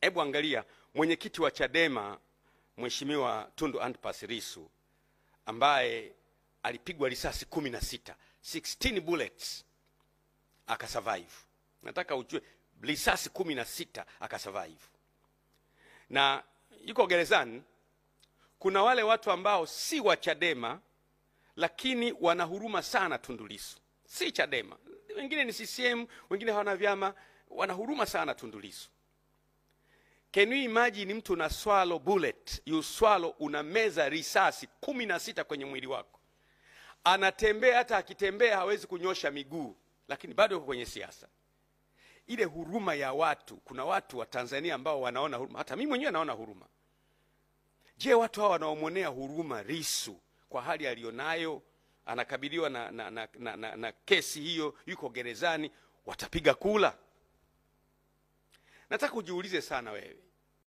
Hebu angalia mwenyekiti wa Chadema Mheshimiwa Tundu Antipas Lissu ambaye alipigwa risasi 16 bullets akasurvive. Nataka ujue risasi 16 akasurvive. Na yuko gerezani. Kuna wale watu ambao si wa Chadema lakini wana huruma sana Tundu Lissu. Si Chadema. Wengine ni CCM, wengine hawana vyama, wana huruma sana Tundu Lissu. Can you imagine mtu na swallow bullet, you swallow, unameza risasi 16 kwenye mwili wako. Anatembea, hata akitembea hawezi kunyosha miguu, lakini bado yuko kwenye siasa. Ile huruma ya watu, kuna watu wa Tanzania ambao wanaona huruma, hata mimi mwenyewe naona huruma. Je, watu hawa wanaomwonea huruma Lissu kwa hali alionayo, anakabiliwa na kesi hiyo, yuko gerezani, watapiga kula? Nataka ujiulize sana wewe.